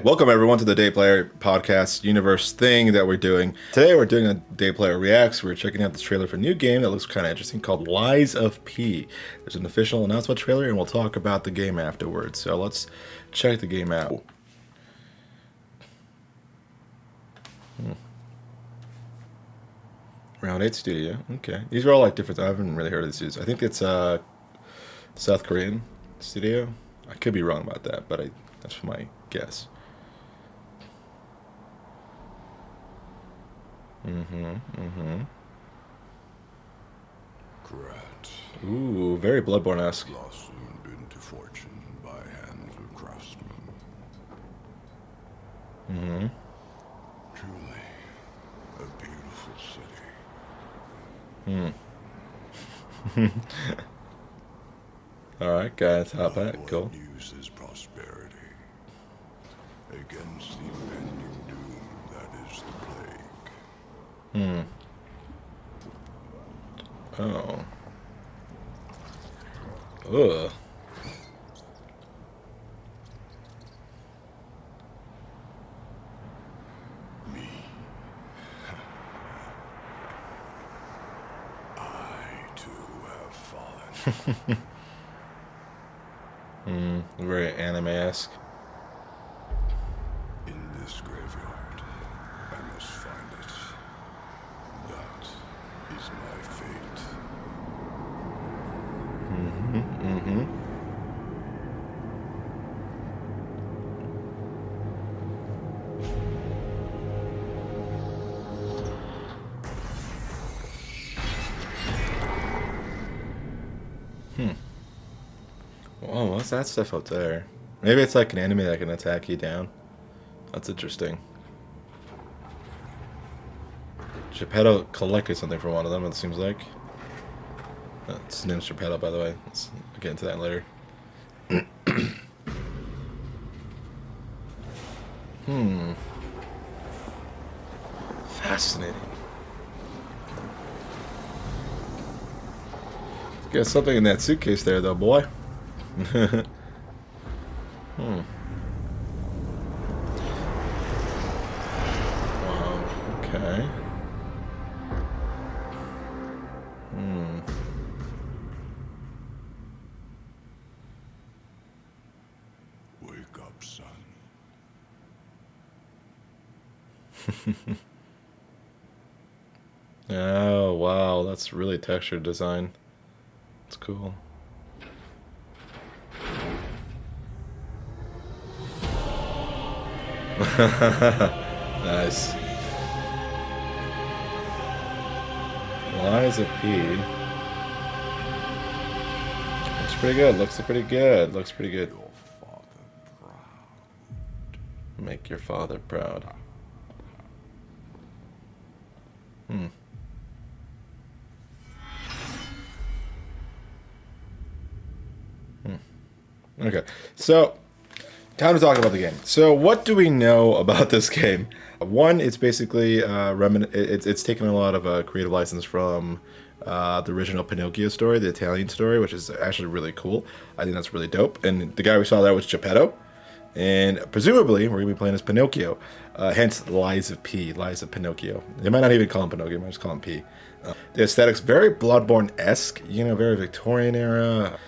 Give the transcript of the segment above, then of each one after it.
Welcome everyone to the Day Player podcast universe thing that we're doing. Today we're doing a Day Player Reacts. We're checking out this trailer for a new game that looks kind of interesting called Lies of P. There's an official announcement trailer and we'll talk about the game afterwards. So let's check the game out. Round 8 Studio. Okay. These are all like different. I haven't really heard of these studios. I think it's South Korean studio. I could be wrong about that, but that's my guess. Grat, Ooh, very Bloodborne-esque. blossomed into fortune by hands of craftsmen. Truly, a beautiful city. Alright, guys, hop back. What Cool. use is prosperity against the impending doom that is the plague? Oh. Ugh. Me. I too have fallen. Very anime-esque. In this graveyard, I must find it. That is my fate. Whoa, what's that stuff up there? Maybe it's like an enemy that can attack you down. That's interesting. Geppetto collected something from one of them, it seems like. His name's Geppetto, by the way. Let's get into that later. Fascinating. Got something in that suitcase there, though, boy. Wow, okay. Wake up, son. Oh, wow, that's really textured design. It's cool. Nice. Lies of P. Looks pretty good. Looks pretty good. Looks pretty good. Your father proud. Make your father proud. Okay, so time to talk about the game. So, what do we know about this game? One, it's basically it's taken a lot of creative license from the original Pinocchio story, the Italian story, which is actually really cool. I think that's really dope. And the guy we saw there was Geppetto, and presumably we're gonna be playing as Pinocchio. Hence, Lies of P, Lies of Pinocchio. They might not even call him Pinocchio; they might just call him P. The aesthetics very Bloodborne-esque, you know, very Victorian era.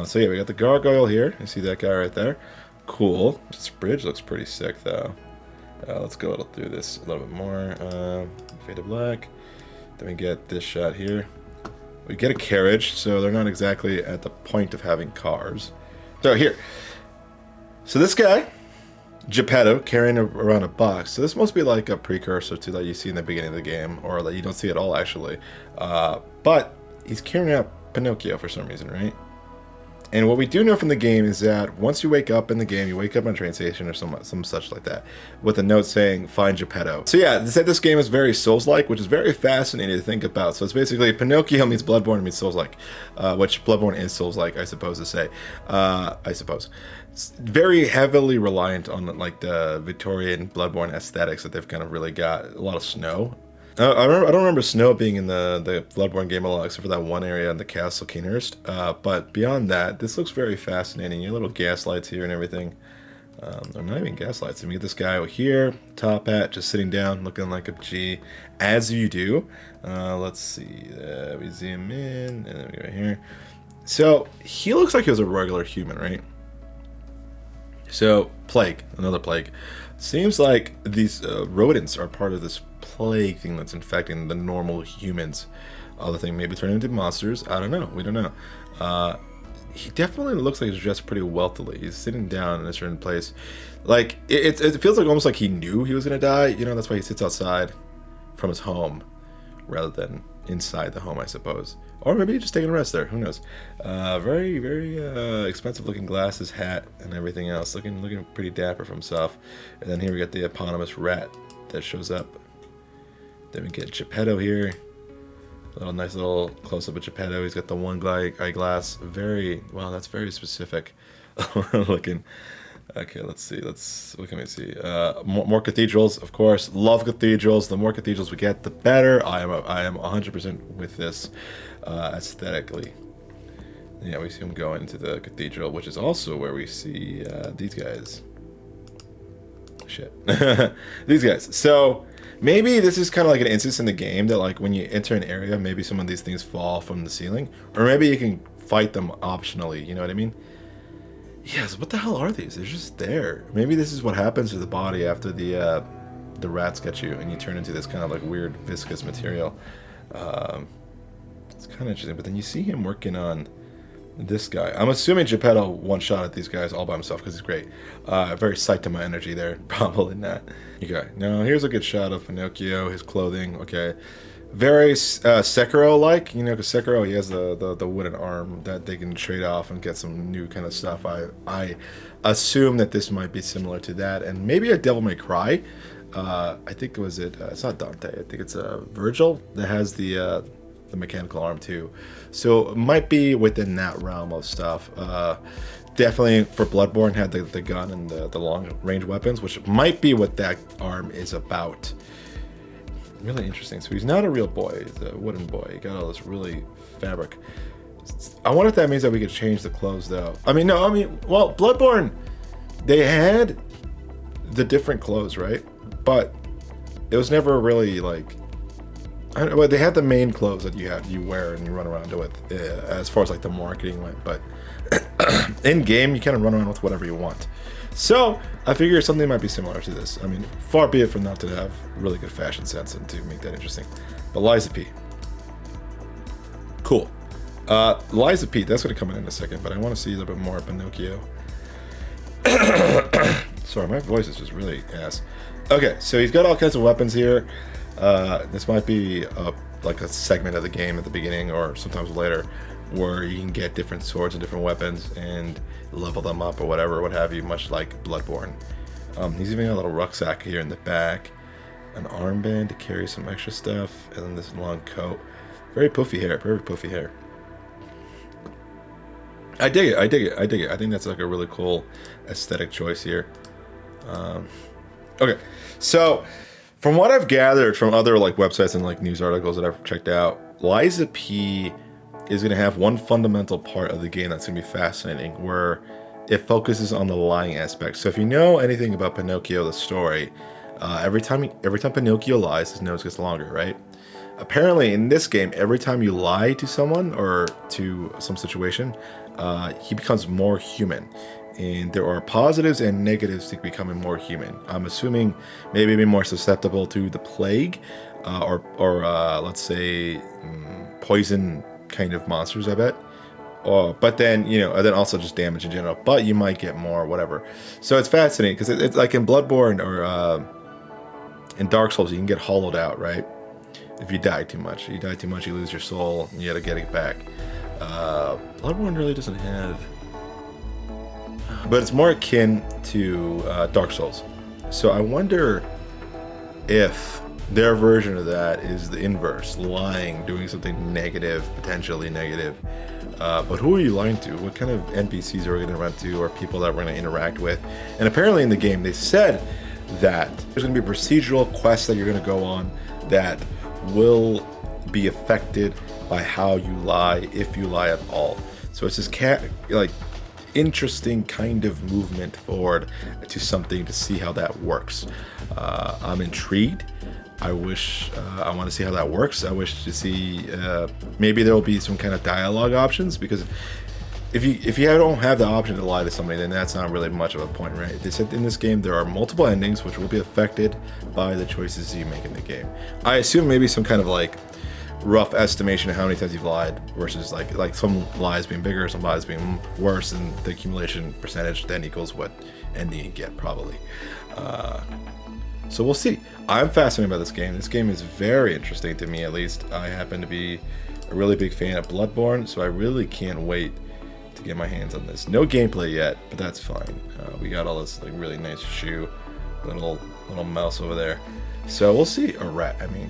So yeah, we got the gargoyle here. You see that guy right there? Cool. This bridge looks pretty sick, though. Let's go through this a little bit more. Fade to black. Then we get this shot here. We get a carriage, so they're not exactly at the point of having cars. So here. So this guy, Geppetto, carrying around a box. So this must be like a precursor to that you see in the beginning of the game, or that you don't see at all, actually. But he's carrying out Pinocchio for some reason, right? And what we do know from the game is that once you wake up in the game, you wake up on a train station or some such like that, with a note saying, find Geppetto. So yeah, they said this game is very Souls-like, which is very fascinating to think about. So it's basically Pinocchio meets Bloodborne meets Souls-like, which Bloodborne is Souls-like, I suppose to say. I suppose. It's very heavily reliant on like the Victorian Bloodborne aesthetics that they've kind of really got. A lot of snow. I don't remember snow being in the Bloodborne game a lot, except for that one area in the Castle Keenhurst. But beyond that, this looks very fascinating. Your little gas lights here and everything. They're not even gaslights. And we get this guy over here, top hat, just sitting down, looking like a G, as you do. Let's see. We zoom in, and then we go right here. So he looks like he was a regular human, right? So plague, another plague. Seems like these rodents are part of this plague thing that's infecting the normal humans. Other thing, maybe turning into monsters. I don't know. We don't know. He definitely looks like he's dressed pretty wealthily. He's sitting down in a certain place. Like, it feels like almost like he knew he was going to die. You know, that's why he sits outside from his home rather than inside the home, I suppose. Or maybe he's just taking a rest there. Who knows? Very, very expensive looking glasses, hat, and everything else. Looking pretty dapper for himself. And then here we got the eponymous rat that shows up. Then we get Geppetto here. Nice little close-up of Geppetto. He's got the one eyeglass. Wow, that's very specific looking. Okay, let's see. What can we see? More cathedrals, of course. Love cathedrals. The more cathedrals we get, the better. I am 100% with this aesthetically. Yeah, we see him go into the cathedral, which is also where we see these guys. Shit. These guys. So maybe this is kind of like an instance in the game that, like, when you enter an area, maybe some of these things fall from the ceiling, or maybe you can fight them optionally. You know what I mean? Yes. What the hell are these? They're just there. Maybe this is what happens to the body after the rats get you, and you turn into this kind of like weird viscous material. It's kind of interesting. But then you see him working on this guy. I'm assuming Geppetto one shot at these guys all by himself because he's great. Very psyched to my energy there. Probably not. Okay, now here's a good shot of Pinocchio, his clothing. Okay, very Sekiro-like, you know, because Sekiro, he has the wooden arm that they can trade off and get some new kind of stuff. I assume that this might be similar to that, and maybe a Devil May Cry. I think it's not Dante. I think it's Virgil that has the mechanical arm too, so it might be within that realm of stuff. Definitely for Bloodborne had the gun and the long range weapons, which might be what that arm is about. Really interesting. So he's not a real boy, he's a wooden boy. He got all this really fabric. I wonder if that means that we could change the clothes though. Well, Bloodborne, they had the different clothes, right? But it was never really like, well, they had the main clothes that you wear and you run around with, as far as like the marketing went. But in game, you kind of run around with whatever you want. So I figure something might be similar to this. I mean, far be it from not to have really good fashion sense and to make that interesting. But Liza P. Cool. Liza P. That's going to come in a second, but I want to see a little bit more of Pinocchio. Sorry, my voice is just really ass. Okay, so he's got all kinds of weapons here. This might be like a segment of the game at the beginning or sometimes later where you can get different swords and different weapons and level them up or whatever, what have you, much like Bloodborne. He's even got a little rucksack here in the back, an armband to carry some extra stuff, and then this long coat. Very puffy hair, very puffy hair. I dig it, I dig it, I dig it. I think that's like a really cool aesthetic choice here. Okay, so from what I've gathered from other like websites and like news articles that I've checked out, Liza P is going to have one fundamental part of the game that's going to be fascinating, where it focuses on the lying aspect. So if you know anything about Pinocchio, the story, every time Pinocchio lies, his nose gets longer, right? Apparently in this game, every time you lie to someone or to some situation, he becomes more human. And there are positives and negatives to becoming more human. I'm assuming maybe more susceptible to the plague, or let's say poison kind of monsters, I bet. But then, you know, and then also just damage in general. But you might get more, whatever. So it's fascinating because it's like in Bloodborne or in Dark Souls, you can get hollowed out, right? If you die too much. You die too much, you lose your soul, and you gotta get it back. Bloodborne really doesn't have... But it's more akin to Dark Souls. So I wonder if their version of that is the inverse, lying, doing something negative, potentially negative. But who are you lying to? What kind of NPCs are we going to run to, or people that we're going to interact with? And apparently in the game they said that there's going to be procedural quests that you're going to go on that will be affected by how you lie, if you lie at all. So it's this cat, like, interesting kind of movement forward to something to see how that works. I'm intrigued. I wish I want to see how that works. I wish to see maybe there will be some kind of dialogue options, because if you don't have the option to lie to somebody, then that's not really much of a point, right? They said in this game there are multiple endings which will be affected by the choices you make in the game. I assume maybe some kind of like rough estimation of how many times you've lied versus like some lies being bigger, some lies being worse, and the accumulation percentage then equals what ending you get probably. So we'll see. I'm fascinated by this game. This game is very interesting to me, at least. I happen to be a really big fan of Bloodborne, so I really can't wait to get my hands on this. No gameplay yet, but that's fine. We got all this like really nice shoe, little mouse over there. So we'll see. A rat. I mean,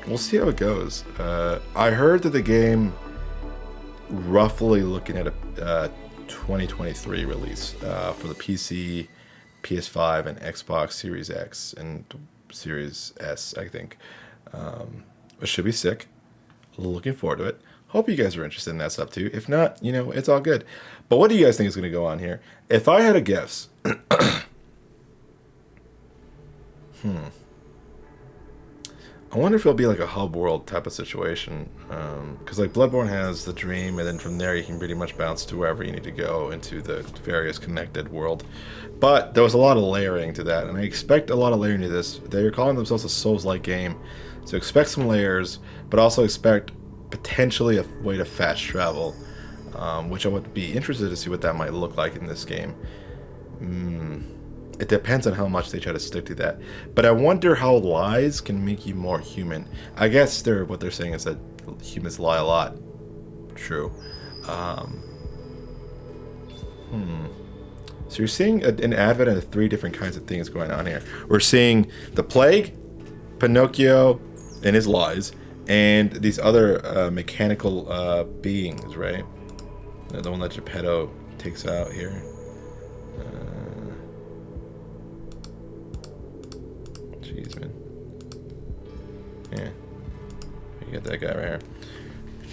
we'll see how it goes. I heard that the game roughly looking at a 2023 release for the PC, PS5, and Xbox Series X and Series S, I think. It should be sick. Looking forward to it. Hope you guys are interested in that stuff too. If not, you know, it's all good. But what do you guys think is going to go on here? If I had a guess, I wonder if it'll be like a hub world type of situation, because like Bloodborne has the dream, and then from there you can pretty much bounce to wherever you need to go into the various connected world. But there was a lot of layering to that, and I expect a lot of layering to this. They're calling themselves a Souls-like game, so expect some layers, but also expect potentially a way to fast travel, which I would be interested to see what that might look like in this game. It depends on how much they try to stick to that. But I wonder how lies can make you more human. I guess what they're saying is that humans lie a lot. True. So you're seeing an advent of 3 different kinds of things going on here. We're seeing the plague, Pinocchio and his lies, and these other mechanical beings, right? The one that Geppetto takes out here. Jeez, man. Yeah. You got that guy right here.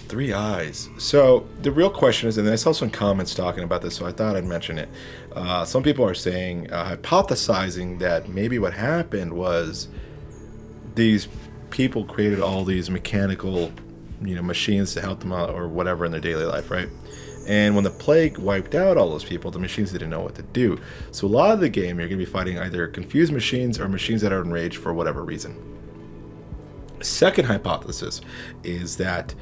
3 eyes. So the real question is, and I saw some comments talking about this, so I thought I'd mention it. Some people are saying, hypothesizing that maybe what happened was these people created all these mechanical, machines to help them out or whatever in their daily life, right? And when the plague wiped out all those people, the machines didn't know what to do. So a lot of the game, you're going to be fighting either confused machines or machines that are enraged for whatever reason. Second hypothesis is that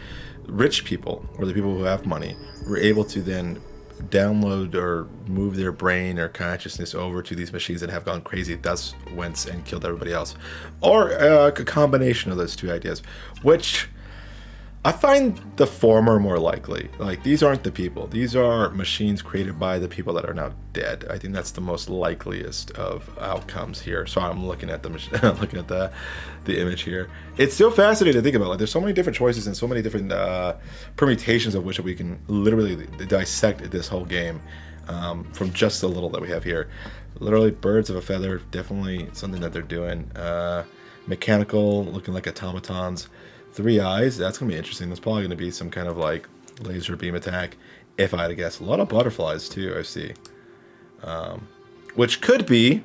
rich people, or the people who have money, were able to then download or move their brain or consciousness over to these machines that have gone crazy, thus went and killed everybody else. Or a combination of those 2 ideas, which I find the former more likely. Like, these aren't the people. These are machines created by the people that are now dead. I think that's the most likeliest of outcomes here. So I'm looking at looking at the image here. It's so fascinating to think about. Like, there's so many different choices and so many different permutations of which we can literally dissect this whole game from just the little that we have here. Literally, birds of a feather, definitely something that they're doing. Mechanical, looking like automatons. 3 eyes, that's going to be interesting. There's probably going to be some kind of like laser beam attack, if I had to guess. A lot of butterflies too, I see. Which could be,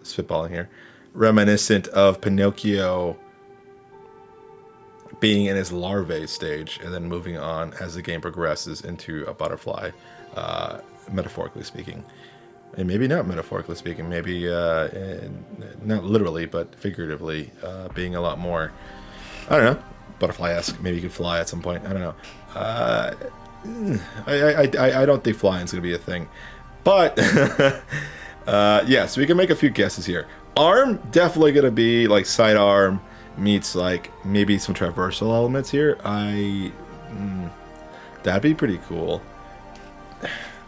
spitballing here, reminiscent of Pinocchio being in his larvae stage and then moving on as the game progresses into a butterfly, metaphorically speaking. And maybe not metaphorically speaking, maybe not literally, but figuratively, being a lot more, I don't know, butterfly-esque. Maybe you could fly at some point. I don't know. I don't think flying is going to be a thing. But, yeah, so we can make a few guesses here. Arm, definitely going to be like sidearm meets like maybe some traversal elements here. That'd be pretty cool.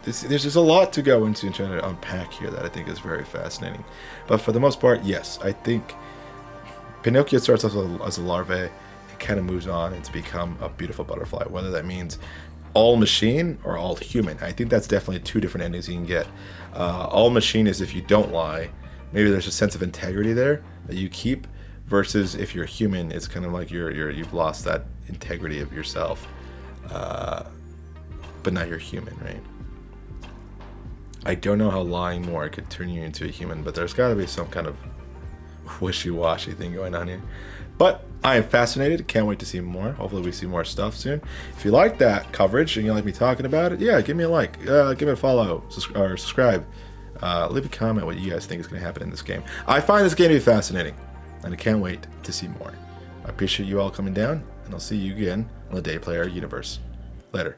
There's just a lot to go into and trying to unpack here that I think is very fascinating. But for the most part, yes, I think Pinocchio starts off as a larvae and kind of moves on and to become a beautiful butterfly, whether that means all machine or all human. I think that's definitely 2 different endings you can get. All machine is if you don't lie. Maybe there's a sense of integrity there that you keep, versus if you're human, it's kind of like you've lost that integrity of yourself. but now you're human, right? I don't know how lying more could turn you into a human, but there's got to be some kind of wishy-washy thing going on here. But I am fascinated. Can't wait to see more. Hopefully we see more stuff soon. If you like that coverage and you like me talking about it, yeah, give me a like, give me a follow, or subscribe. Leave a comment what you guys think is going to happen in this game. I find this game to be fascinating, and I can't wait to see more. I appreciate you all coming down, and I'll see you again on the Day Player universe. Later.